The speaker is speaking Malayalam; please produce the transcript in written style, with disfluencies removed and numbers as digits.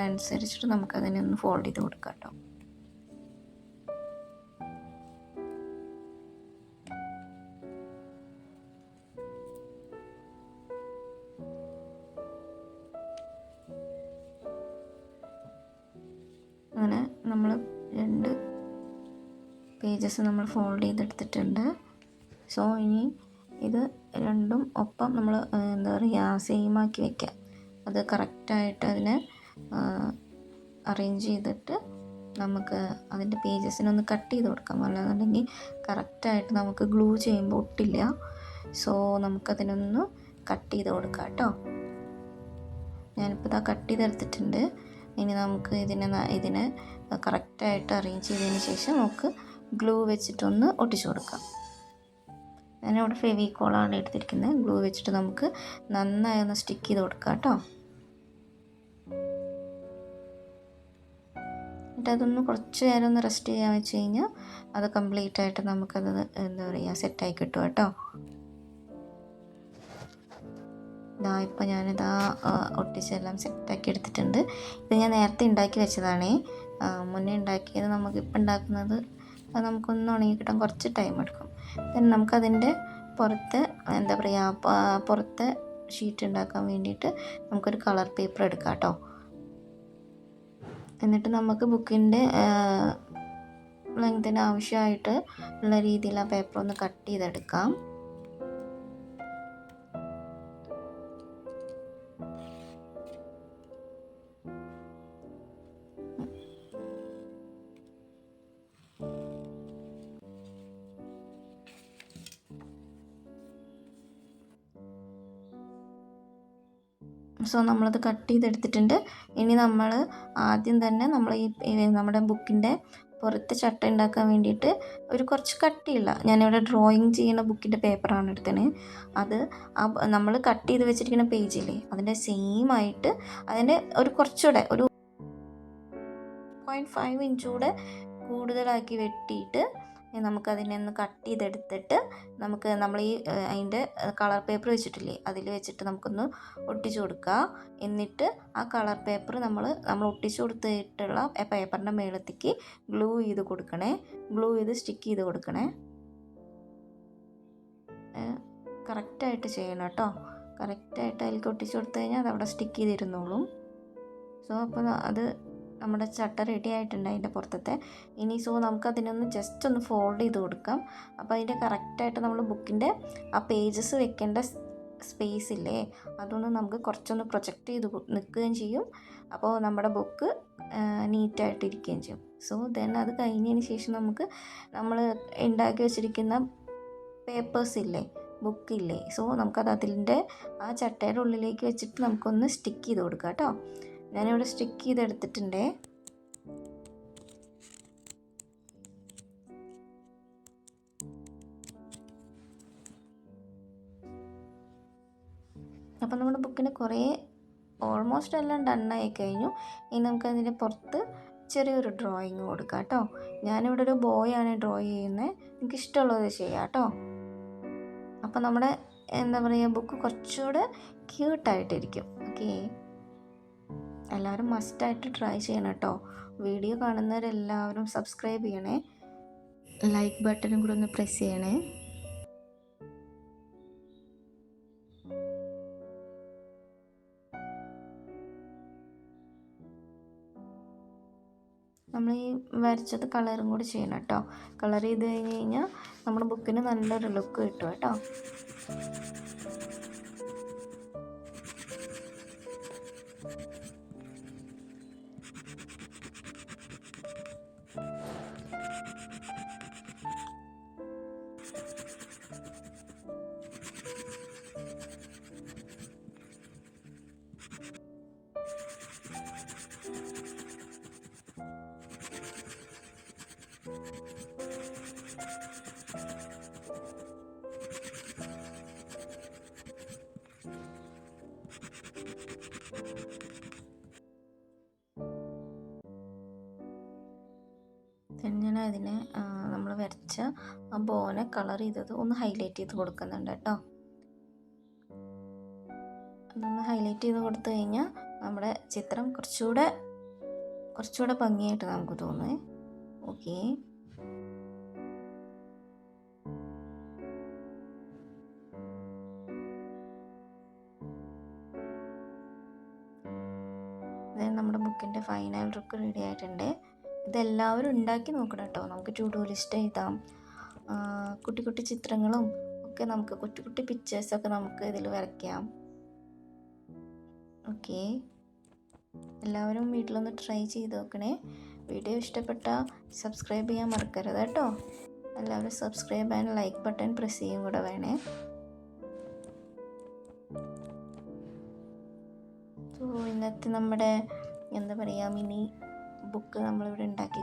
അനുസരിച്ചിട്ട് നമുക്കതിനെ ഒന്ന് ഫോൾഡ് ചെയ്ത് കൊടുക്കാം കേട്ടോ. അങ്ങനെ നമ്മൾ 2 പേജസ് നമ്മൾ ഫോൾഡ് ചെയ്തെടുത്തിട്ടുണ്ട്. സോ ഇനി ഇത് രണ്ടും ഒപ്പം നമ്മൾ എന്താ പറയുക സെയിം ആക്കി വയ്ക്കുക. അത് കറക്റ്റായിട്ട് അതിനെ അറേഞ്ച് ചെയ്തിട്ട് നമുക്ക് അതിൻ്റെ പേജസിനൊന്ന് കട്ട് ചെയ്ത് കൊടുക്കാം. അല്ലാന്നുണ്ടെങ്കിൽ കറക്റ്റായിട്ട് നമുക്ക് ഗ്ലൂ ചെയ്യുമ്പോൾ ഒട്ടില്ല. സോ നമുക്കതിനൊന്ന് കട്ട് ചെയ്ത് കൊടുക്കാം കേട്ടോ. ഞാനിപ്പോൾ ഇതാ കട്ട് ചെയ്തെടുത്തിട്ടുണ്ട്. ഇനി നമുക്ക് ഇതിനെ കറക്റ്റായിട്ട് അറേഞ്ച് ചെയ്തതിന് ശേഷം നമുക്ക് ഗ്ലൂ വെച്ചിട്ടൊന്ന് ഒട്ടിച്ചു കൊടുക്കാം. ഞാനിവിടെ ഫെവിക്കോളാണ് എടുത്തിരിക്കുന്നത്. ഗ്ലൂ വെച്ചിട്ട് നമുക്ക് നന്നായി ഒന്ന് സ്റ്റിക്ക് ചെയ്ത് കൊടുക്കാം കേട്ടോ. എന്നിട്ട് അതൊന്ന് കുറച്ച് നേരം ഒന്ന് റെസ്റ്റ് ചെയ്യാൻ വെച്ച് കഴിഞ്ഞാൽ അത് കംപ്ലീറ്റ് ആയിട്ട് നമുക്കത് എന്താ പറയുക സെറ്റായി കിട്ടും കേട്ടോ. ഇപ്പോൾ ഞാനിതാ ഒട്ടിച്ചെല്ലാം സെറ്റാക്കി എടുത്തിട്ടുണ്ട്. ഇത് ഞാൻ നേരത്തെ ഉണ്ടാക്കി വെച്ചതാണേ. മുന്നേ ഉണ്ടാക്കിയത് നമുക്കിപ്പോൾ ഉണ്ടാക്കുന്നത് നമുക്കൊന്ന് ഉണങ്ങി കിട്ടാൻ കുറച്ച് ടൈം എടുക്കും. then നമുക്കതിൻ്റെ പുറത്ത് എന്താ പറയുക പുറത്തെ ഷീറ്റ് ഉണ്ടാക്കാൻ വേണ്ടിയിട്ട് നമുക്കൊരു കളർ പേപ്പർ എടുക്കാം കേട്ടോ. എന്നിട്ട് നമുക്ക് ബുക്കിൻ്റെ ലെങ്തിന് ആവശ്യമായിട്ട് ഉള്ള രീതിയിൽ ആ പേപ്പർ ഒന്ന് കട്ട് ചെയ്തെടുക്കാം. സോ നമ്മളത് കട്ട് ചെയ്തെടുത്തിട്ടുണ്ട്. ഇനി നമ്മൾ ആദ്യം തന്നെ നമ്മൾ ഈ നമ്മുടെ ബുക്കിൻ്റെ പുറത്ത് ചട്ട ഉണ്ടാക്കാൻ വേണ്ടിയിട്ട് ഒരു കുറച്ച് കട്ടിയില്ല, ഞാനിവിടെ ഡ്രോയിങ് ചെയ്യുന്ന ബുക്കിൻ്റെ പേപ്പറാണ് എടുത്തത്. അത് നമ്മൾ കട്ട് ചെയ്ത് വെച്ചിരിക്കുന്ന പേജില്ലേ അതിൻ്റെ സെയിം ആയിട്ട് അതിൻ്റെ ഒരു കുറച്ചുകൂടെ ഒരു 0.5 ഇഞ്ച് കൂടെ കൂടുതലാക്കി വെട്ടിയിട്ട് നമുക്കതിനെ ഒന്ന് കട്ട് ചെയ്തെടുത്തിട്ട് നമുക്ക് നമ്മൾ ഈ അതിൻ്റെ കളർ പേപ്പർ വെച്ചിട്ടില്ലേ അതിൽ വെച്ചിട്ട് നമുക്കൊന്ന് ഒട്ടിച്ചു കൊടുക്കുക. എന്നിട്ട് ആ കളർ പേപ്പർ നമ്മൾ ഒട്ടിച്ചു കൊടുത്തിട്ടുള്ള പേപ്പറിൻ്റെ മേളത്തേക്ക് ഗ്ലൂ ചെയ്ത് കൊടുക്കണേ. ഗ്ലൂ ചെയ്ത് സ്റ്റിക്ക് ചെയ്ത് കൊടുക്കണേ. കറക്റ്റായിട്ട് ചെയ്യണം കേട്ടോ. കറക്റ്റായിട്ട് അതിലേക്ക് ഒട്ടിച്ചു കൊടുത്തു കഴിഞ്ഞാൽ അതവിടെ സ്റ്റിക്ക് ചെയ്തിരുന്നോളും. സോ അപ്പോൾ അത് നമ്മുടെ ചട്ട റെഡി ആയിട്ടുണ്ട് അതിൻ്റെ പുറത്തത്തെ. ഇനി സോ നമുക്കതിനൊന്ന് ജസ്റ്റ് ഒന്ന് ഫോൾഡ് ചെയ്ത് കൊടുക്കാം. അപ്പോൾ അതിൻ്റെ കറക്റ്റായിട്ട് നമ്മൾ ബുക്കിൻ്റെ ആ പേജസ് വെക്കേണ്ട സ്പേസ് ഇല്ലേ അതൊന്ന് നമുക്ക് കുറച്ചൊന്ന് പ്രൊജക്റ്റ് ചെയ്ത് നിൽക്കുകയും ചെയ്യും. അപ്പോൾ നമ്മുടെ ബുക്ക് നീറ്റായിട്ടിരിക്കുകയും ചെയ്യും. സോ ദെൻ അത് കഴിഞ്ഞതിന് ശേഷം നമുക്ക് നമ്മൾ ഉണ്ടാക്കി വെച്ചിരിക്കുന്ന പേപ്പേഴ്സ് ഇല്ലേ ബുക്കില്ലേ സോ നമുക്കത് അതിൻ്റെ ആ ചട്ടയുടെ ഉള്ളിലേക്ക് വെച്ചിട്ട് നമുക്കൊന്ന് സ്റ്റിക്ക് ചെയ്ത് കൊടുക്കാം കേട്ടോ. ഞാനിവിടെ സ്റ്റിക്ക് ചെയ്തെടുത്തിട്ടുണ്ടേ. അപ്പം നമ്മുടെ ബുക്കിന് കുറേ ഓൾമോസ്റ്റ് എല്ലാം ഡണ്ണായി കഴിഞ്ഞു. ഇനി നമുക്കതിൻ്റെ പുറത്ത് ചെറിയൊരു ഡ്രോയിങ് കൊടുക്കാം കേട്ടോ. ഞാനിവിടെ ഒരു ബോയാണ് ഡ്രോ ചെയ്യുന്നത്. എനിക്ക് ഇഷ്ടമുള്ളത് ചെയ്യാം കേട്ടോ. അപ്പം നമ്മുടെ എന്താ പറയുക ബുക്ക് കുറച്ചുകൂടെ ക്യൂട്ടായിട്ടിരിക്കും. ഓക്കെ, എല്ലാവരും മസ്റ്റായിട്ട് ട്രൈ ചെയ്യണം കേട്ടോ. വീഡിയോ കാണുന്നവരെല്ലാവരും സബ്സ്ക്രൈബ് ചെയ്യണേ. ലൈക്ക് ബട്ടണും കൂടെ ഒന്ന് പ്രസ് ചെയ്യണേ. നമ്മൾ ഈ വരച്ചത് കളറും കൂടി ചെയ്യണം കേട്ടോ. കളർ ചെയ്ത് കഴിഞ്ഞ് കഴിഞ്ഞാൽ നമ്മുടെ ബുക്കിന് നല്ലൊരു ലുക്ക് കിട്ടും കേട്ടോ. ഞാൻ അതിനെ നമ്മൾ വരച്ച ആ ബോനെ കളർ ചെയ്തത് ഒന്ന് ഹൈലൈറ്റ് ചെയ്ത് കൊടുക്കുന്നുണ്ട് കേട്ടോ. അതൊന്ന് ഹൈലൈറ്റ് ചെയ്ത് കൊടുത്തു കഴിഞ്ഞാൽ നമ്മുടെ ചിത്രം കുറച്ചുകൂടെ കുറച്ചുകൂടെ ഭംഗിയായിട്ട് നമുക്ക് തോന്നുമേ. ഓക്കെ, നമ്മുടെ ബുക്കിൻ്റെ ഫൈനൽ ലുക്ക് റെഡി ആയിട്ടുണ്ട്. ഇതെല്ലാവരും ഉണ്ടാക്കി നോക്കണം കേട്ടോ. നമുക്ക് ടു ഡു ലിസ്റ്റ് എഴുതാം, കുട്ടി കുട്ടി ചിത്രങ്ങളും ഒക്കെ നമുക്ക് കുട്ടി കുട്ടി പിക്ചേഴ്സൊക്കെ നമുക്ക് ഇതിൽ വരയ്ക്കാം. ഓക്കെ, എല്ലാവരും വീട്ടിലൊന്ന് ട്രൈ ചെയ്ത് നോക്കണേ. വീഡിയോ ഇഷ്ടപ്പെട്ടാൽ സബ്സ്ക്രൈബ് ചെയ്യാൻ മറക്കരുത് കേട്ടോ. എല്ലാവരും subscribe and like button press ചെയ്യും കൂടെ വേണേ. സോ ഇന്നത്തെ നമ്മുടെ എന്താ പറയുക മിനി ബുക്ക് നമ്മളിവിടെ ഉണ്ടാക്കി